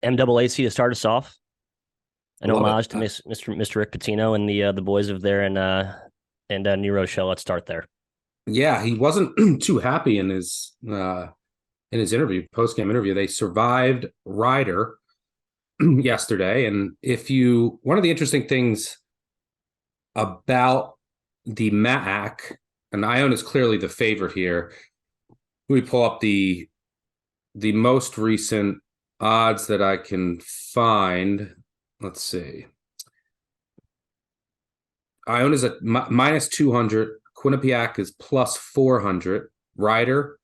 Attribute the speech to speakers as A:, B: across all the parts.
A: MAAC to start us off. An
B: Love it.
A: homage to Mr. Rick Pitino and the boys of there and New Rochelle. Let's start there.
B: Yeah, he wasn't too happy in his interview, post game interview. They survived Ryder yesterday, and if you one of the interesting things about the MAAC, and Iona is clearly the favorite here. We pull up the most recent odds that I can find. Let's see. Iona's at minus 200. Quinnipiac is plus 400. Ryder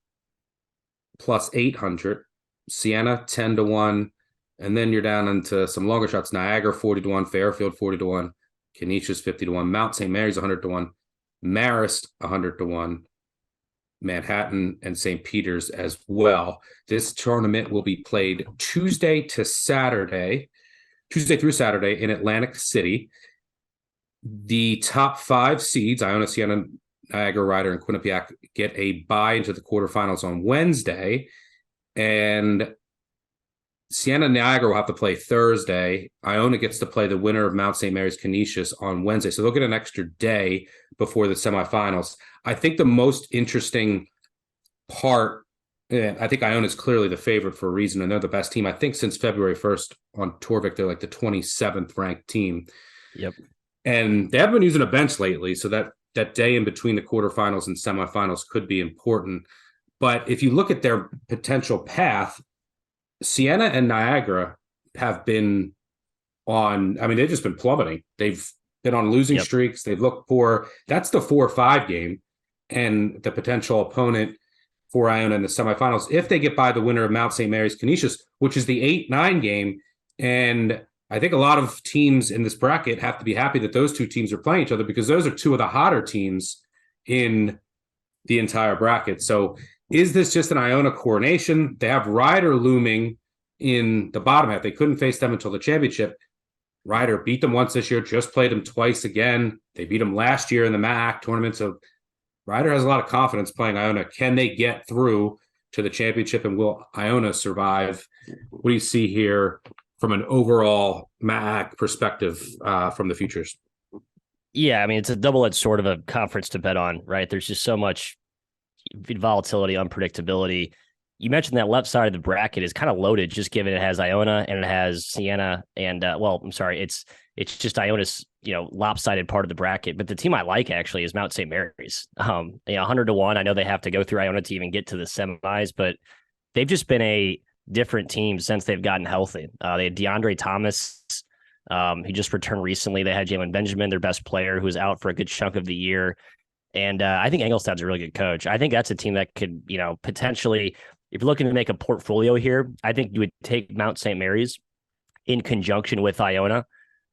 B: plus 800. Siena 10-1. And then you're down into some longer shots. Niagara 40-1. Fairfield 40-1. Canisius 50-1. Mount St. Mary's 100-1. Marist 100-1. Manhattan and St. Peter's as well. This tournament will be played Tuesday through Saturday in Atlantic City. The top 5 seeds, Iona, Siena, Niagara, Ryder, and Quinnipiac, get a bye into the quarterfinals on Wednesday. And Siena and Niagara will have to play Thursday. Iona gets to play the winner of Mount St. Mary's Canisius on Wednesday. So they'll get an extra day before the semifinals. I think the most interesting part, I think Iona is clearly the favorite for a reason, and they're the best team. I think since February 1st on Torvik, they're like the 27th ranked team.
A: Yep.
B: And they haven't been using a bench lately, so that day in between the quarterfinals and semifinals could be important. But if you look at their potential path, Siena and Niagara have been they've just been plummeting. They've been on losing streaks. They've looked poor. That's the 4-5 game. And the potential opponent for Iona in the semifinals, if they get by the winner of Mount St. Mary's Canisius, which is the 8-9 game. And I think a lot of teams in this bracket have to be happy that those two teams are playing each other, because those are two of the hotter teams in the entire bracket. So is this just an Iona coronation? They have Ryder looming in the bottom half. They couldn't face them until the championship. Ryder beat them once this year, just played them twice again. They beat them last year in the MAAC tournament. So Ryder has a lot of confidence playing Iona. Can they get through to the championship, and will Iona survive? What do you see here from an overall MAAC perspective from the futures?
A: Yeah, I mean, it's a double-edged sword of a conference to bet on, right? There's just so much volatility, unpredictability. You mentioned that left side of the bracket is kind of loaded, just given it has Iona and it has Siena, and it's just Iona's lopsided part of the bracket. But the team I like actually is Mount St. Mary's. 100-1. I know they have to go through Iona to even get to the semis, but they've just been a different team since they've gotten healthy. They had DeAndre Thomas, he just returned recently. They had Jalen Benjamin, their best player, who was out for a good chunk of the year. And I think Engelstad's a really good coach. I think that's a team that could, potentially, if you're looking to make a portfolio here, I think you would take Mount St. Mary's in conjunction with Iona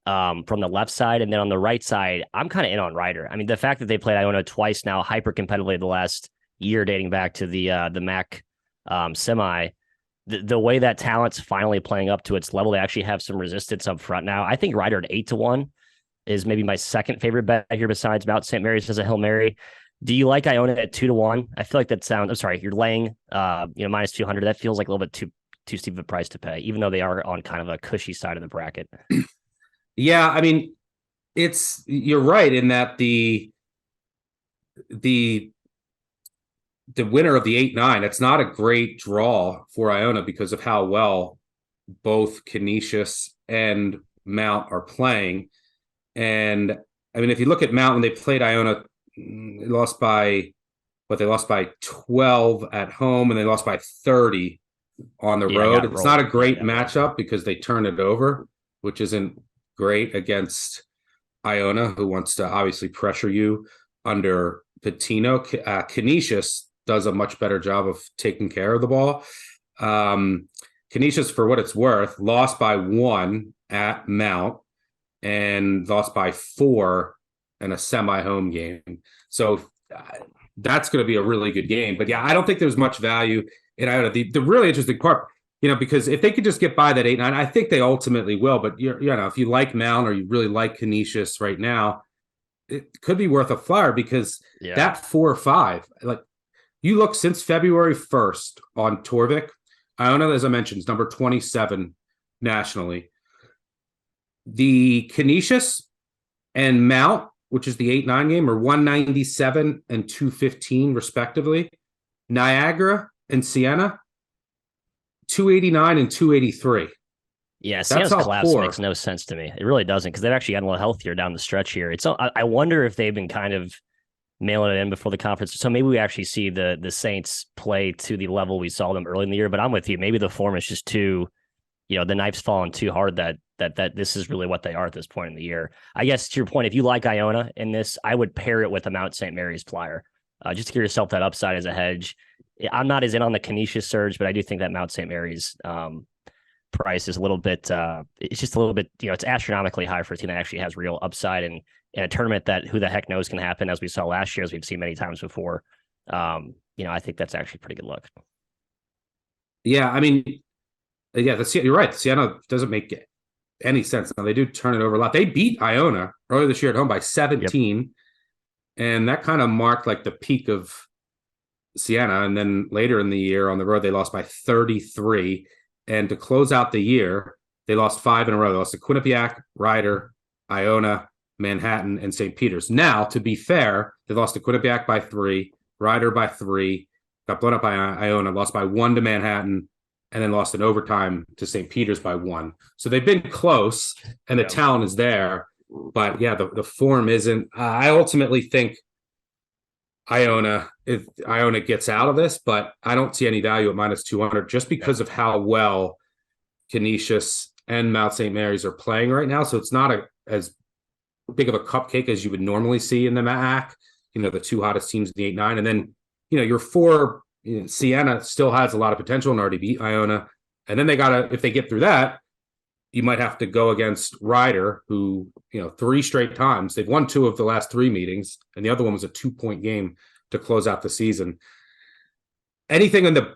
A: from the left side. And then on the right side, I'm kind of in on Ryder. I mean, the fact that they played Iona twice now, hyper competitively the last year, dating back to the MAAC semi, the way that talent's finally playing up to its level, they actually have some resistance up front now. I think Ryder at 8-1 is maybe my second favorite bet here besides Mount St. Mary's as a Hail Mary. Do you like Iona at 2-1? I feel like that sounds, I'm sorry, you're laying minus 200. That feels like a little bit too steep of a price to pay, even though they are on kind of a cushy side of the bracket.
B: Yeah, I mean, you're right in that the winner of the 8-9, it's not a great draw for Iona because of how well both Canisius and Mount are playing. And I mean, if you look at Mount, when they played Iona, they lost by 12 at home, and they lost by 30 on the road. It's not a great matchup because they turn it over, which isn't great against Iona, who wants to obviously pressure you under Pitino. Canisius does a much better job of taking care of the ball. Canisius, for what it's worth, lost by 1 at Mount and lost by 4 in a semi-home game. So that's going to be a really good game. But yeah, I don't think there's much value in Iona. The really interesting part, because if they could just get by that 8-9, I think they ultimately will. But if you like Mount or you really like Canisius right now, it could be worth a flyer, because that 4-5, like, you look since February 1st on Torvik, Iona, as I mentioned, is number 27 nationally. The Canisius and Mount, which is the 8-9 game, are 197 and 215 respectively. Niagara and Siena, 289 and 283.
A: Yeah,
B: That's
A: Sienna's
B: how
A: collapse makes
B: poor.
A: no sense to me. It really doesn't, because they've actually gotten a little healthier down the stretch here. I wonder if they've been kind of mailing it in before the conference. So maybe we actually see the Saints play to the level we saw them early in the year. But I'm with you. Maybe the form is just too, the knife's fallen too hard that this is really what they are at this point in the year. I guess to your point, if you like Iona in this, I would pair it with a Mount St. Mary's flyer, just to give yourself that upside as a hedge. I'm not as in on the Canisius surge, but I do think that Mount St. Mary's price is a little bit it's just a little bit, it's astronomically high for a team that actually has real upside, and in a tournament that who the heck knows can happen, as we saw last year, as we've seen many times before. I think that's actually a pretty good look.
B: Yeah, I mean, yeah, you're right. Siena doesn't make any sense. Now they do turn it over a lot. They beat Iona earlier this year at home by 17. Yep. And that kind of marked like the peak of Siena. And then later in the year on the road, they lost by 33. And to close out the year, they lost 5 in a row. They lost to Quinnipiac, Rider, Iona, Manhattan, and St. Peter's. Now, to be fair, they lost to Quinnipiac by 3, Rider by 3, got blown up by Iona, lost by 1 to Manhattan, and then lost in overtime to St. Peter's by 1. So they've been close, and the talent is there. But yeah, the form isn't. I ultimately think Iona gets out of this, but I don't see any value at minus 200 just because of how well Canisius and Mount St. Mary's are playing right now. So it's not as big of a cupcake as you would normally see in the MAAC. The two hottest teams in the 8-9, and then your 4. Siena still has a lot of potential and already beat Iona, and then they gotta, if they get through that, you might have to go against Rider, who 3 straight times they've won 2 of the last 3 meetings, and the other one was a 2-point game to close out the season. Anything in the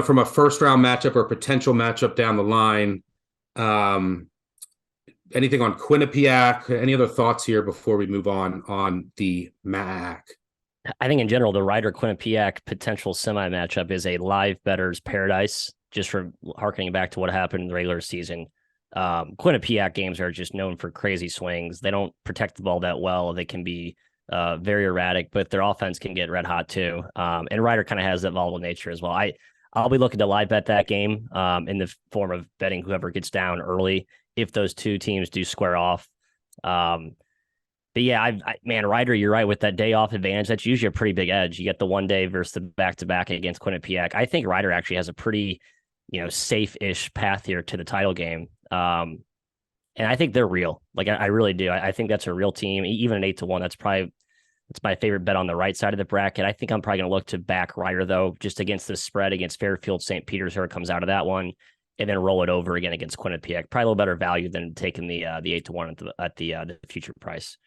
B: from a first round matchup or potential matchup down the line, anything on Quinnipiac? Any other thoughts here before we move on the MAAC?
A: I think in general, the Rider Quinnipiac potential semi matchup is a live better's paradise, just for harkening back to what happened in the regular season. Quinnipiac games are just known for crazy swings. They don't protect the ball that well. They can be very erratic, but their offense can get red hot too. And Rider kind of has that volatile nature as well. I'll be looking to live bet that game in the form of betting whoever gets down early if those two teams do square off. But yeah, man, Rider, you're right with that day off advantage. That's usually a pretty big edge. You get the one day versus the back-to-back against Quinnipiac. I think Rider actually has a pretty, safe-ish path here to the title game. And I think they're real. Like I really do. I think that's a real team. Even an 8-1, that's my favorite bet on the right side of the bracket. I think I'm probably going to look to back Rider though, just against the spread against Fairfield, St. Peter's, whoever comes out of that one, and then roll it over again against Quinnipiac. Probably a little better value than taking the 8-1 at the future price.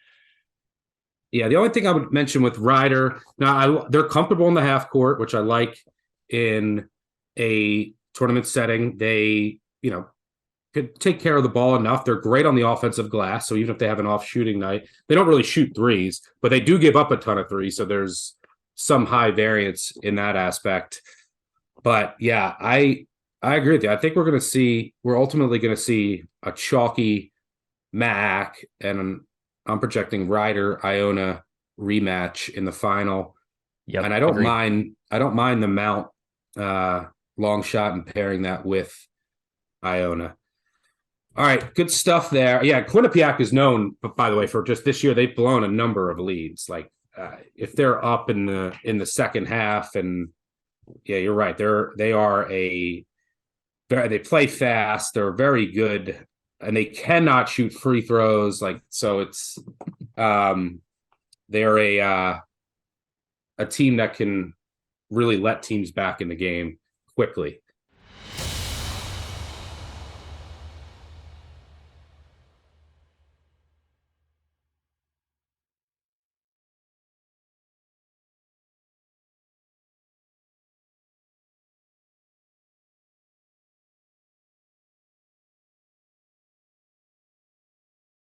B: Yeah, the only thing I would mention with Rider, now they're comfortable in the half court, which I like in a tournament setting. They, could take care of the ball enough. They're great on the offensive glass. So even if they have an off shooting night, they don't really shoot threes, but they do give up a ton of threes. So there's some high variance in that aspect. But yeah, I agree with you. I think we're ultimately going to see a chalky MAAC, and I'm projecting Rider Iona rematch in the final.
A: Yep,
B: and I don't mind the Mount long shot and pairing that with Iona. All right, good stuff there. Yeah, Quinnipiac is known, by the way, for just this year they've blown a number of leads. Like if they're up in the second half, and yeah, you're right. They play fast. They're very good, and they cannot shoot free throws. Like so, it's they're a team that can really let teams back in the game quickly.